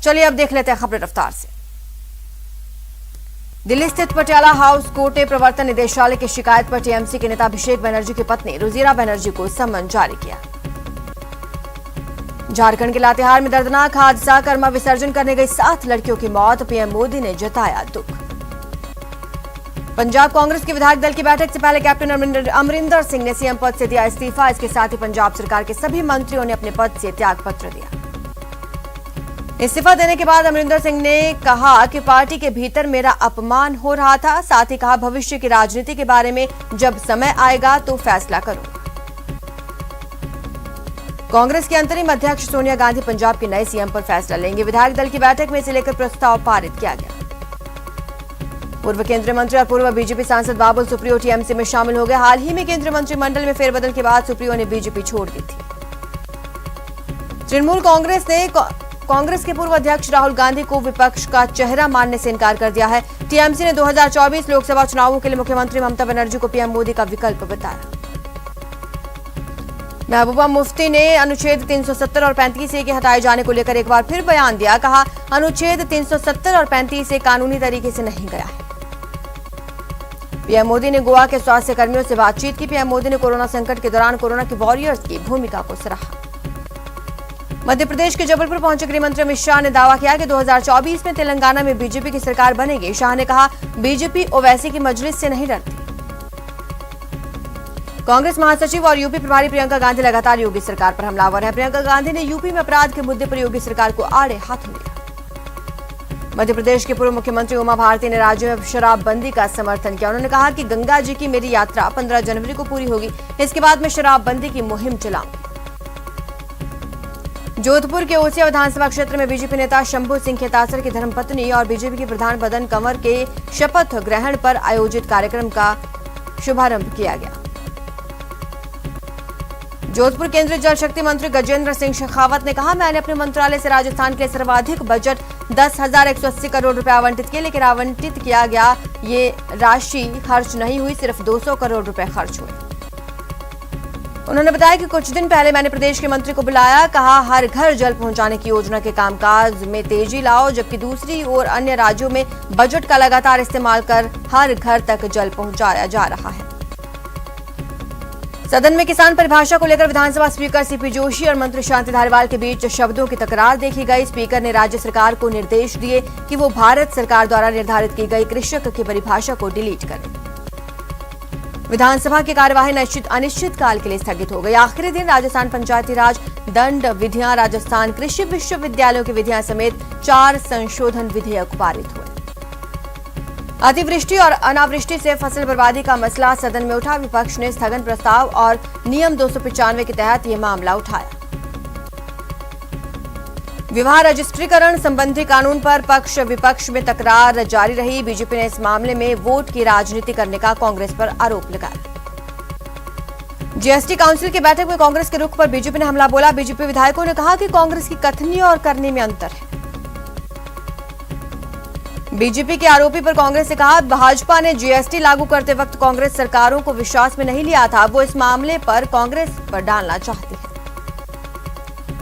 चलिए अब देख लेते हैं खबरें रफ्तार से। दिल्ली स्थित पटियाला हाउस कोर्ट ने प्रवर्तन निदेशालय की शिकायत पर टीएमसी के नेता अभिषेक बनर्जी की पत्नी रुजिरा बनर्जी को समन जारी किया। झारखंड के लातेहार में दर्दनाक हादसा, कर्मा विसर्जन करने गई 7 लड़कियों की मौत, पीएम मोदी ने जताया दुख। पंजाब कांग्रेस के विधायक दल की बैठक से पहले कैप्टन अमरिंदर सिंह ने सीएम पद से दिया इस्तीफा। इसके साथ ही पंजाब सरकार के सभी मंत्रियों ने अपने पद से त्याग पत्र दिया। इस्तीफा देने के बाद अमरिंदर सिंह ने कहा कि पार्टी के भीतर मेरा अपमान हो रहा था। साथ ही कहा, भविष्य की राजनीति के बारे में जब समय आएगा तो फैसला करूंगा। कांग्रेस की अंतरिम अध्यक्ष सोनिया गांधी पंजाब के नए सीएम पर फैसला लेंगे। विधायक दल की बैठक में इसे लेकर प्रस्ताव पारित किया गया। पूर्व केंद्रीय मंत्री और पूर्व बीजेपी सांसद बाबुल सुप्रियो टीएमसी में शामिल हो गए। हाल ही में केंद्रीय मंत्रिमंडल में फेरबदल के बाद सुप्रियो ने बीजेपी छोड़ दी थी। तृणमूल कांग्रेस ने कांग्रेस के पूर्व अध्यक्ष राहुल गांधी को विपक्ष का चेहरा मानने से इनकार कर दिया है। टीएमसी ने 2024 लोकसभा चुनावों के लिए मुख्यमंत्री ममता बनर्जी को पीएम मोदी का विकल्प बताया। महबूबा मुफ्ती ने अनुच्छेद 370 और 35A के हटाए जाने को लेकर एक बार फिर बयान दिया। कहा, अनुच्छेद 370 और 35A कानूनी तरीके से नहीं गया है। पीएम मोदी ने गोवा के स्वास्थ्य कर्मियों से बातचीत की। पीएम मोदी ने कोरोना संकट के दौरान कोरोना के वॉरियर्स की भूमिका को सराहा। मध्य प्रदेश के जबलपुर पहुंचे गृह मंत्री अमित शाह ने दावा किया कि 2024 में तेलंगाना में बीजेपी की सरकार बनेगी। शाह ने कहा, बीजेपी ओवैसी की मजलिस से नहीं डरती। कांग्रेस महासचिव और यूपी प्रभारी प्रियंका गांधी लगातार योगी सरकार पर हमलावर है। प्रियंका गांधी ने यूपी में अपराध के मुद्दे पर योगी सरकार को आड़े हाथों लिया। मध्य प्रदेश के पूर्व मुख्यमंत्री उमा भारती ने राज्य में शराबबंदी का समर्थन किया। उन्होंने कहा कि गंगा जी की मेरी यात्रा 15 जनवरी को पूरी होगी। इसके बाद मैं शराबबंदी की मुहिम चलाऊंगी। जोधपुर के ओसिया विधानसभा क्षेत्र में बीजेपी नेता शंभू सिंह खेतासर की धर्मपत्नी और बीजेपी के प्रधान मदन कंवर के शपथ ग्रहण पर आयोजित कार्यक्रम का शुभारंभ किया गया। जोधपुर केंद्रीय जल शक्ति मंत्री गजेंद्र सिंह शेखावत ने कहा, मैंने अपने मंत्रालय से राजस्थान के लिए सर्वाधिक बजट 10,180 करोड़ रुपए आवंटित किए, लेकिन आवंटित किया गया ये राशि खर्च नहीं हुई, सिर्फ 200 करोड़ रुपए खर्च हुए। उन्होंने बताया कि कुछ दिन पहले मैंने प्रदेश के मंत्री को बुलाया, कहा हर घर जल पहुंचाने की योजना के कामकाज में तेजी लाओ, जबकि दूसरी ओर अन्य राज्यों में बजट का लगातार इस्तेमाल कर हर घर तक जल पहुंचाया जा रहा है। सदन में किसान परिभाषा को लेकर विधानसभा स्पीकर सीपी जोशी और मंत्री शांति धारीवाल के बीच शब्दों की तकरार देखी गई। स्पीकर ने राज्य सरकार को निर्देश दिए कि वो भारत सरकार द्वारा निर्धारित की गई कृषक की परिभाषा को डिलीट करें। विधानसभा की कार्यवाही अनिश्चित काल के लिए स्थगित हो गई। आखिरी दिन राजस्थान पंचायती राज दंड विधियां, राजस्थान कृषि विश्वविद्यालयों की विधियां समेत 4 संशोधन विधेयक पारित हुए। अतिवृष्टि और अनावृष्टि से फसल बर्बादी का मसला सदन में उठा। विपक्ष ने स्थगन प्रस्ताव और नियम 295 के तहत यह मामला उठाया। विवाह रजिस्ट्रीकरण संबंधी कानून पर पक्ष विपक्ष में तकरार जारी रही। बीजेपी ने इस मामले में वोट की राजनीति करने का कांग्रेस पर आरोप लगाया। जीएसटी काउंसिल की बैठक में कांग्रेस के रुख पर बीजेपी ने हमला बोला। बीजेपी विधायकों ने कहा कि कांग्रेस की कथनी और करने में अंतर है। बीजेपी के आरोपी पर कांग्रेस ने कहा, भाजपा ने जीएसटी लागू करते वक्त कांग्रेस सरकारों को विश्वास में नहीं लिया था, वो इस मामले पर कांग्रेस पर डालना चाहती है।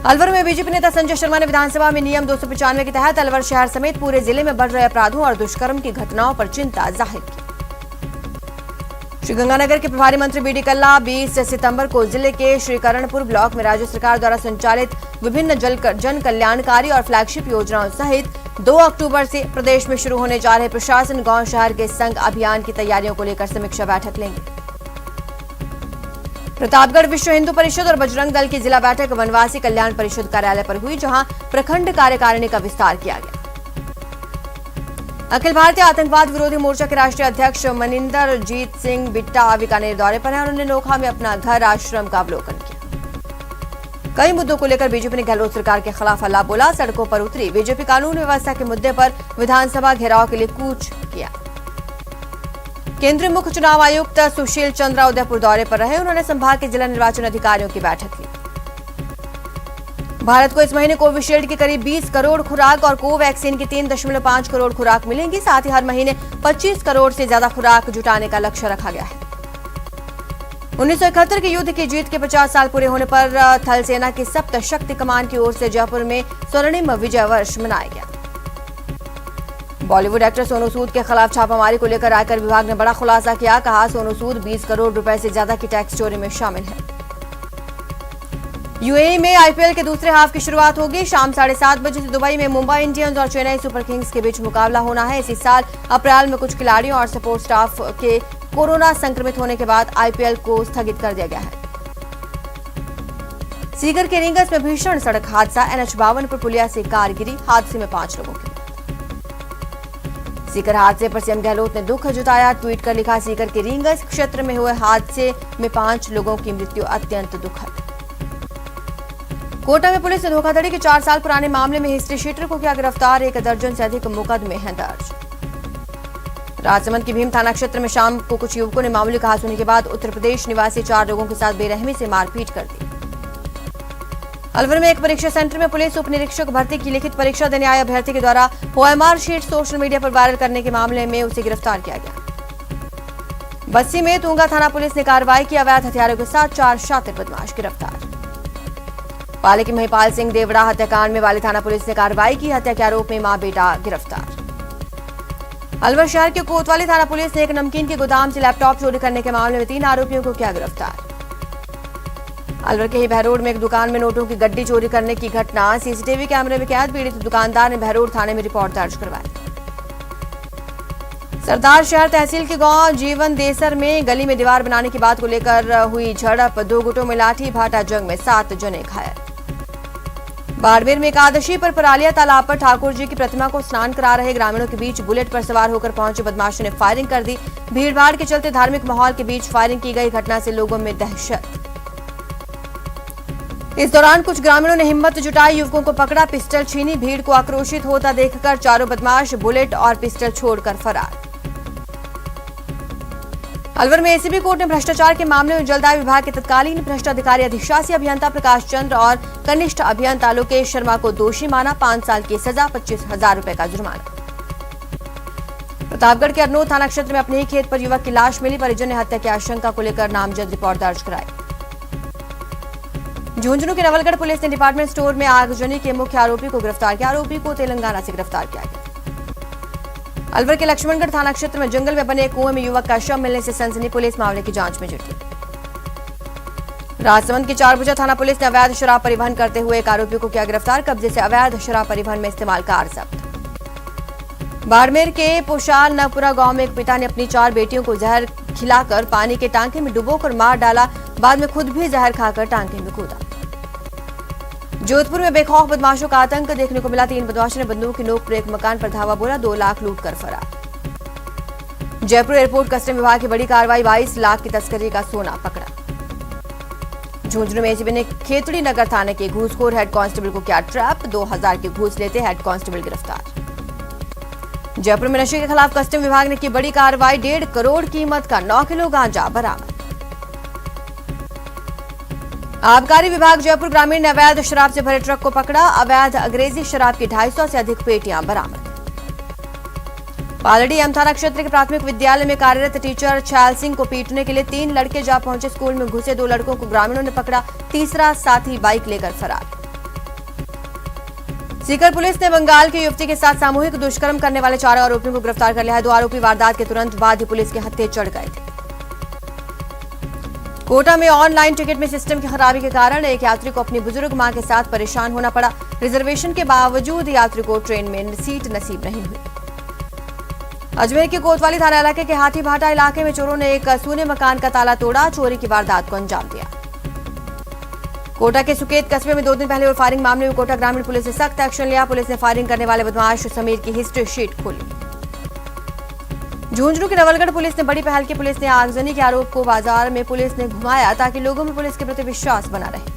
अलवर में बीजेपी नेता संजय शर्मा ने विधानसभा में नियम 295 के तहत अलवर शहर समेत पूरे जिले में बढ़ रहे अपराधों और दुष्कर्म की घटनाओं पर चिंता जाहिर की। श्रीगंगानगर के प्रभारी मंत्री बीडी कल्ला 20 सितंबर को जिले के श्रीकरणपुर ब्लॉक में राज्य सरकार द्वारा संचालित विभिन्न जन कल्याणकारी और फ्लैगशिप योजनाओं सहित 2 अक्टूबर से प्रदेश में शुरू होने जा रहे प्रशासन गांव शहर के संग अभियान की तैयारियों को लेकर समीक्षा बैठक लेंगे। प्रतापगढ़ विश्व हिंदू परिषद और बजरंग दल की जिला बैठक वनवासी कल्याण परिषद कार्यालय पर हुई, जहां प्रखंड कार्यकारिणी का विस्तार किया गया। अखिल भारतीय आतंकवाद विरोधी मोर्चा के राष्ट्रीय अध्यक्ष मनिंदर जीत सिंह बिट्टा बीकानेर दौरे पर हैं। उन्होंने नोखा में अपना घर आश्रम का अवलोकन किया। कई मुद्दों को लेकर बीजेपी ने गहलोत सरकार के खिलाफ हल्ला बोला, सड़कों पर उतरी। बीजेपी कानून व्यवस्था के मुद्दे पर विधानसभा घेराव के लिए कूच किया। केंद्रीय मुख्य चुनाव आयुक्त सुशील चंद्रा उदयपुर दौरे पर रहे। उन्होंने संभाग के जिला निर्वाचन अधिकारियों की बैठक ली। भारत को इस महीने कोविशील्ड की करीब 20 करोड़ खुराक और कोवैक्सीन की 3.5 करोड़ खुराक मिलेंगी। साथ ही हर महीने 25 करोड़ से ज्यादा खुराक जुटाने का लक्ष्य रखा गया है। 1971 के युद्ध की जीत के 50 साल पूरे होने पर थल सेना की सप्त शक्ति कमान की ओर से जयपुर में स्वर्णिम विजय वर्ष मनाया गया। बॉलीवुड एक्टर सोनू सूद के खिलाफ छापामारी को लेकर आयकर विभाग ने बड़ा खुलासा किया। कहा, सोनू सूद 20 करोड़ रुपए से ज्यादा की टैक्स चोरी में शामिल है। यूएई में आईपीएल के दूसरे हाफ की शुरुआत होगी। शाम 7:30 बजे से दुबई में मुंबई इंडियंस और चेन्नई सुपर किंग्स के बीच मुकाबला होना है। इसी साल अप्रैल में कुछ खिलाड़ियों और सपोर्ट स्टाफ के कोरोना संक्रमित होने के बाद आईपीएल को स्थगित कर दिया गया है। सीकर के रींगस में भीषण सड़क हादसा। NH52 पर पुलिया से कार गिरी। हादसे में 5 लोगों की मौत। सीकर हादसे पर सीएम गहलोत ने दुख जताया। ट्वीट कर लिखा, सीकर के रींगस क्षेत्र में हुए हादसे में 5 लोगों की मृत्यु अत्यंत दुखद। कोटा में पुलिस ने धोखाधड़ी के 4 साल पुराने मामले में हिस्ट्री शीटर को किया गिरफ्तार। 1 दर्जन से अधिक मुकदमे हैं दर्ज। राजसमंद के भीम थाना क्षेत्र में शाम को कुछ युवकों ने मामूली कहासुनी के बाद उत्तर प्रदेश निवासी 4 लोगों के साथ बेरहमी से मारपीट कर दी। अलवर में एक परीक्षा सेंटर में पुलिस उप निरीक्षक भर्ती की लिखित परीक्षा देने आए अभ्यर्थी के द्वारा OMR शीट सोशल मीडिया पर वायरल करने के मामले में उसे गिरफ्तार किया गया। बस्सी में तुंगा थाना पुलिस ने कार्रवाई की। अवैध हथियारों के साथ 4 शातिर बदमाश गिरफ्तार। पाले के महिपाल सिंह देवड़ा हत्याकांड में वाली थाना पुलिस ने कार्रवाई की। हत्या के आरोप में मां बेटा गिरफ्तार। अलवर शहर के कोतवाली थाना पुलिस ने एक नमकीन के गोदाम से लैपटॉप चोरी करने के मामले में 3 आरोपियों को किया गिरफ्तार। अलवर के ही बहरोड में एक दुकान में नोटों की गड्डी चोरी करने की घटना। सीसीटीवी कैमरे में कैद। पीड़ित दुकानदार ने बहरोड थाने में रिपोर्ट दर्ज करवाई। सरदार शहर तहसील के गांव जीवन देसर में गली में दीवार बनाने की बात को लेकर हुई झड़प। 2 गुटों में लाठी भाटा जंग में 7 जने घायल। बाड़मेर में एकादशी पर परालिया तालाब पर ठाकुर जी की प्रतिमा को स्नान करा रहे ग्रामीणों के बीच बुलेट पर सवार होकर पहुंचे बदमाशों ने फायरिंग कर दी। भीड़भाड़ के चलते धार्मिक माहौल के बीच फायरिंग की गई। घटना से लोगों में दहशत। इस दौरान कुछ ग्रामीणों ने हिम्मत जुटाई, युवकों को पकड़ा, पिस्टल छीनी। भीड़ को आक्रोशित होता देखकर चारों बदमाश बुलेट और पिस्टल छोड़कर फरार। अलवर में एसीबी कोर्ट ने भ्रष्टाचार के मामले में जलदाय विभाग के तत्कालीन भ्रष्ट अधिकारी अधिशासी अभियंता प्रकाश चंद्र और कनिष्ठ अभियंता लोकेश शर्मा को दोषी माना। 5 साल की सजा, 25,000 रुपए का जुर्माना। प्रतापगढ़ के अरनोद थाना क्षेत्र में अपने ही खेत पर युवक की लाश मिली। परिजन ने हत्या की आशंका को लेकर नामजद रिपोर्ट दर्ज कराई। झुंझुनू के नवलगढ़ पुलिस ने डिपार्टमेंट स्टोर में आगजनी के मुख्य आरोपी को गिरफ्तार किया। आरोपी को तेलंगाना से गिरफ्तार किया गया। अलवर के लक्ष्मणगढ़ थाना क्षेत्र में जंगल में बने एक कुएं में युवक का शव मिलने से सनसनी। पुलिस मामले की जांच में जुटी। राजसमंद के 4 थाना पुलिस ने अवैध शराब परिवहन करते हुए एक आरोपी को किया गिरफ्तार। कब्जे से अवैध शराब परिवहन में इस्तेमाल कार जब्त। बाड़मेर के पोशाल नवपुरा गांव में एक पिता ने अपनी 4 बेटियों को जहर खिलाकर पानी के टांके में डुबोकर मार डाला। बाद में खुद भी जहर खाकर टांके में कूदा। जोधपुर में बेखौफ बदमाशों का आतंक देखने को मिला। 3 बदमाशों ने बंदूक की नोक पर एक मकान पर धावा बोला। 2 लाख लूट कर फरार। जयपुर एयरपोर्ट कस्टम विभाग की बड़ी कार्रवाई। 22 लाख की तस्करी का सोना पकड़ा। झुंझुनू में एसीबी ने खेतड़ी नगर थाने के घूसखोर हेड कांस्टेबल को किया ट्रैप। 2000 की घूस लेते हेड कांस्टेबल गिरफ्तार। जयपुर में नशे के खिलाफ कस्टम विभाग ने की बड़ी कार्रवाई। 1.5 करोड़ कीमत का 9 किलो गांजा बरामद। आबकारी विभाग जयपुर ग्रामीण ने अवैध शराब से भरे ट्रक को पकड़ा। अवैध अंग्रेजी शराब की 250 से अधिक पेटियां बरामद। पालड़ी एम थाना क्षेत्र के प्राथमिक विद्यालय में कार्यरत टीचर छैल सिंह को पीटने के लिए 3 लड़के जा पहुंचे। स्कूल में घुसे 2 लड़कों को ग्रामीणों ने पकड़ा। तीसरा साथी बाइक लेकर फरार। सीकर पुलिस ने बंगाल की युवती के साथ सामूहिक दुष्कर्म करने वाले 4 आरोपियों को गिरफ्तार कर लिया है। 2 आरोपी वारदात के तुरंत बाद ही पुलिस के हत्थे चढ़ गए थे। कोटा में ऑनलाइन टिकट में सिस्टम की खराबी के कारण एक यात्री को अपनी बुजुर्ग मां के साथ परेशान होना पड़ा। रिजर्वेशन के बावजूद यात्री को ट्रेन में सीट नसीब नहीं हुई। अजमेर के कोतवाली थाना इलाके के हाथी भाटा इलाके में चोरों ने एक सूने मकान का ताला तोड़ा। चोरी की वारदात को अंजाम दिया। कोटा के सुकेत कस्बे में 2 दिन पहले हुए फायरिंग मामले में कोटा ग्रामीण पुलिस ने सख्त एक्शन लिया। पुलिस ने फायरिंग करने वाले बदमाश समीर की हिस्ट्री शीट खोली। झुंझुनू की नवलगढ़ पुलिस ने बड़ी पहल की। पुलिस ने आगजनी के आरोप को बाजार में पुलिस ने घुमाया ताकि लोगों में पुलिस के प्रति विश्वास बना रहे।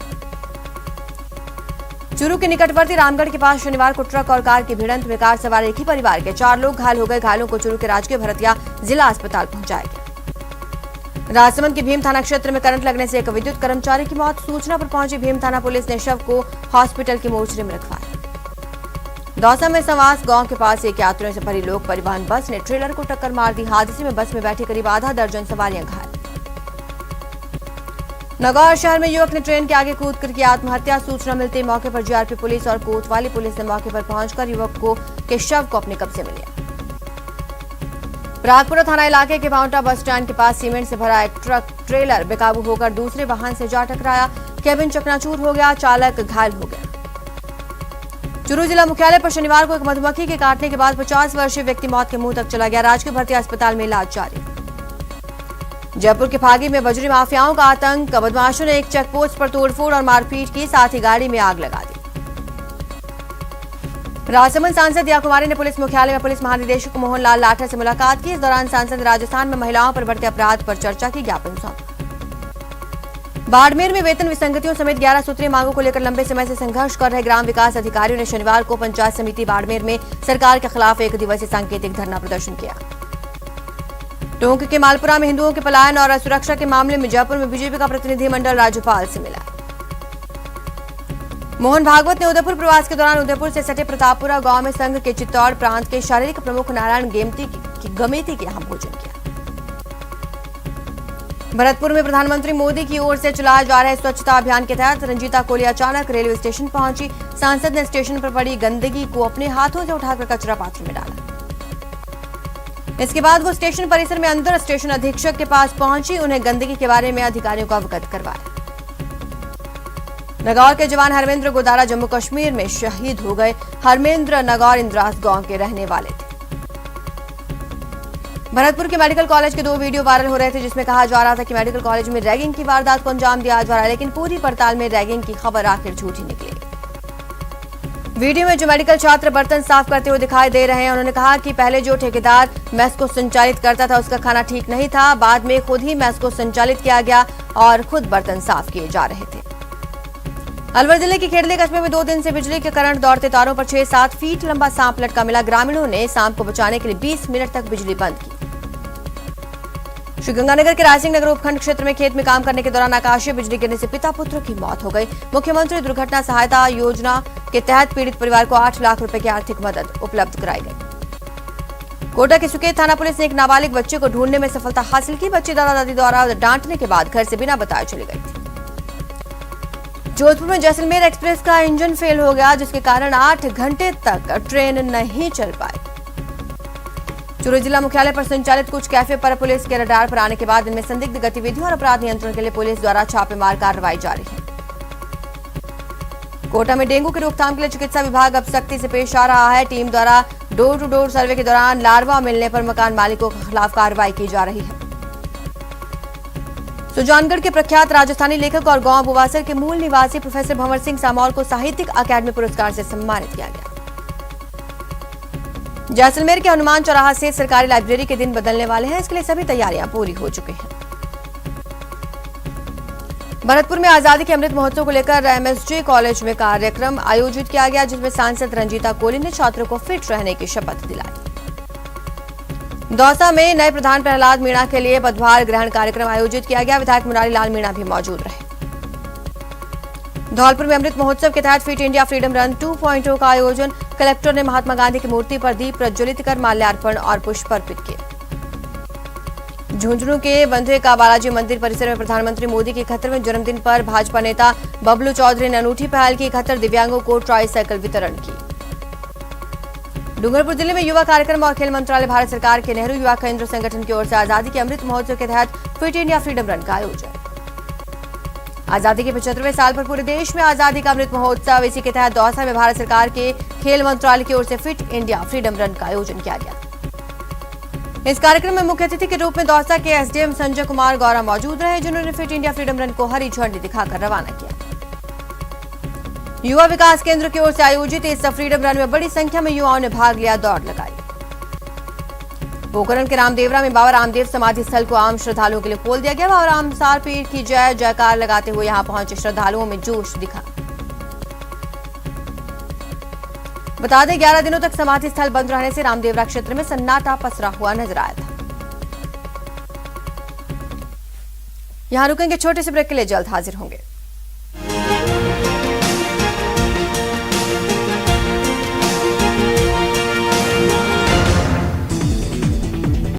चूरू के निकटवर्ती रामगढ़ के पास शनिवार को ट्रक और कार की भिड़ंत में कार सवार एक ही परिवार के 4 लोग घायल हो गए। घायलों को चूरू के राजकीय भरतिया जिला अस्पताल पहुंचाया गया। राजसमंद के भीम थाना क्षेत्र में करंट लगने से एक विद्युत कर्मचारी की मौत। सूचना पर पहुंची भीम थाना पुलिस ने शव को हॉस्पिटल की मोर्चरी में रखवाया। दौसा में सवास गांव के पास एक यात्रियों से भरी लोक परिवहन बस ने ट्रेलर को टक्कर मार दी। हादसे में बस में बैठी करीब आधा दर्जन सवारियां घायल। नागौर शहर में युवक ने ट्रेन के आगे कूदकर की आत्महत्या। सूचना मिलते मौके पर जीआरपी पुलिस और कोतवाली पुलिस ने मौके पर पहुंचकर युवक के शव को अपने कब्जे में लिया। राजपुरा थाना इलाके के पांवटा बस स्टैंड के पास सीमेंट से भरा एक ट्रक ट्रेलर बेकाबू होकर दूसरे वाहन से जा टकराया। केबिन चकनाचूर हो गया, चालक घायल हो गया। चूरू जिला मुख्यालय पर शनिवार को एक मधुमक्खी के काटने के बाद 50 वर्षीय व्यक्ति मौत के मुंह तक चला गया। राजकीय भर्ती अस्पताल में इलाज जारी। जयपुर के फागी में बजरी माफियाओं का आतंक। बदमाशों ने एक चेकपोस्ट पर तोड़फोड़ और मारपीट की, साथ ही गाड़ी में आग लगा दी। राजसमंद सांसद दिया कुमारी ने पुलिस मुख्यालय में पुलिस महानिदेशक मोहन लाल लाठर से मुलाकात की। इस दौरान सांसद ने राजस्थान में महिलाओं पर बढ़ते अपराध पर चर्चा की, ज्ञापन सौंपा। बाड़मेर में वेतन विसंगतियों समेत 11 सूत्रीय मांगों को लेकर लंबे समय से संघर्ष कर रहे ग्राम विकास अधिकारियों ने शनिवार को पंचायत समिति बाड़मेर में सरकार के खिलाफ एक दिवसीय सांकेतिक धरना प्रदर्शन किया। टोंक के मालपुरा में हिंदुओं के पलायन और असुरक्षा के मामले में जयपुर में बीजेपी का प्रतिनिधिमंडल राज्यपाल से मिला। मोहन भागवत ने उदयपुर प्रवास के दौरान उदयपुर से सटे प्रतापपुरा गांव में संघ के चित्तौड़ प्रांत के शारीरिक प्रमुख नारायण गमेती के यहां भोजन किया। भरतपुर में प्रधानमंत्री मोदी की ओर से चलाए जा रहे स्वच्छता अभियान के तहत रंजीता कोली अचानक रेलवे स्टेशन पहुंची। सांसद ने स्टेशन पर पड़ी गंदगी को अपने हाथों से उठाकर कचरा पात्र में डाला। इसके बाद वो स्टेशन परिसर में अंदर स्टेशन अधीक्षक के पास पहुंची, उन्हें गंदगी के बारे में अधिकारियों को अवगत करवाया। नागौर के जवान हरमेंद्र गोदारा जम्मू कश्मीर में शहीद हो गए। हरमेंद्र नागौर इंद्रास गांव के रहने वाले थे। भरतपुर के मेडिकल कॉलेज के 2 वीडियो वायरल हो रहे थे, जिसमें कहा जा रहा था कि मेडिकल कॉलेज में रैगिंग की वारदात को अंजाम दिया जा रहा है, लेकिन पूरी पड़ताल में रैगिंग की खबर आखिर झूठी निकली। वीडियो में जो मेडिकल छात्र बर्तन साफ करते हुए दिखाई दे रहे हैं, उन्होंने कहा कि पहले जो ठेकेदार मेस को संचालित करता था उसका खाना ठीक नहीं था, बाद में खुद ही मेस को संचालित किया गया और खुद बर्तन साफ किए जा रहे थे। अलवर जिले के खेड़ली कस्बे में 2 दिन से बिजली के करंट दौड़ते तारों पर 6-7 फीट लंबा सांप लटका मिला। ग्रामीणों ने सांप को बचाने के लिए 20 मिनट तक बिजली बंद की। श्रीगंगानगर के रायसिंह नगर उपखंड क्षेत्र में खेत में काम करने के दौरान आकाशीय बिजली गिरने से पिता पुत्र की मौत हो गई। मुख्यमंत्री दुर्घटना सहायता योजना के तहत पीड़ित परिवार को 8 लाख रुपए की आर्थिक मदद उपलब्ध कराई गई। कोटा के सुकेत थाना पुलिस ने एक नाबालिग बच्चे को ढूंढने में सफलता हासिल की। बच्ची दादा दादी द्वारा डांटने के बाद घर से बिना बताए चली गई थी। जोधपुर में जैसलमेर एक्सप्रेस का इंजन फेल हो गया, जिसके कारण 8 घंटे तक ट्रेन नहीं चल पाई। चूरू जिला मुख्यालय पर संचालित कुछ कैफे पर पुलिस के रडार पर आने के बाद इनमें संदिग्ध गतिविधियों और अपराध नियंत्रण के लिए पुलिस द्वारा छापेमार कार्रवाई जारी है। कोटा में डेंगू की रोकथाम के लिए चिकित्सा विभाग अब सख्ती से पेश आ रहा है। टीम द्वारा डोर टू डोर सर्वे के दौरान लार्वा मिलने पर मकान मालिकों के खिलाफ कार्रवाई की जा रही है। सुजानगढ़ के प्रख्यात राजस्थानी लेखक और गांव बुवासर के मूल निवासी प्रोफेसर भंवर सिंह सामौल को साहित्यिक अकादमी पुरस्कार से सम्मानित किया गया। जैसलमेर के हनुमान चौराहा से सरकारी लाइब्रेरी के दिन बदलने वाले हैं, इसके लिए सभी तैयारियां पूरी हो चुकी हैं। भरतपुर में आजादी के अमृत महोत्सव को लेकर एमएसजे कॉलेज में कार्यक्रम आयोजित किया गया, जिसमें सांसद रंजीता कोली ने छात्रों को फिट रहने की शपथ दिलाई। दौसा में नए प्रधान प्रहलाद मीणा के लिए पदभार ग्रहण कार्यक्रम आयोजित किया गया। विधायक मुरारी लाल मीणा भी मौजूद रहे। धौलपुर में अमृत महोत्सव के तहत फिट इंडिया फ्रीडम रन 2.0 का आयोजन। कलेक्टर ने महात्मा गांधी की मूर्ति पर दीप प्रज्वलित कर माल्यार्पण और पुष्प अर्पित किए। झुंझुनू के बंधे का बालाजी मंदिर परिसर में प्रधानमंत्री मोदी के 71वें जन्मदिन पर भाजपा नेता बबलू चौधरी ने अनूठी पहल की। 71 दिव्यांगों को ट्राईसाइकिल वितरण की। डूंगरपुर जिले में युवा कार्यक्रम और खेल मंत्रालय भारत सरकार के नेहरू युवा केंद्र संगठन की ओर से आजादी के अमृत महोत्सव के तहत फिट इंडिया फ्रीडम रन का आयोजन। आजादी के 75वें साल पर पूरे देश में आजादी का अमृत महोत्सव, इसी के तहत दौसा में भारत सरकार के खेल मंत्रालय की ओर से फिट इंडिया फ्रीडम रन का आयोजन किया गया। इस कार्यक्रम में मुख्य अतिथि के रूप में दौसा के एसडीएम संजय कुमार गौरा मौजूद रहे, जिन्होंने फिट इंडिया फ्रीडम रन को हरी झंडी दिखाकर रवाना किया। युवा विकास केंद्र की ओर से आयोजित इस फ्रीडम रन में बड़ी संख्या में युवाओं ने भाग लिया, दौड़ लगाई। पोखरण के रामदेवरा में बाबा रामदेव समाधि स्थल को आम श्रद्धालुओं के लिए खोल दिया गया। बाबा रामसार पीर की जय जयकार लगाते हुए यहां पहुंचे श्रद्धालुओं में जोश दिखा। बता दें 11 दिनों तक समाधि स्थल बंद रहने से रामदेवरा क्षेत्र में सन्नाटा पसरा हुआ नजर आया था। यहां रुकेंगे, छोटे से ब्रेक के लिए जल्द हाजिर होंगे।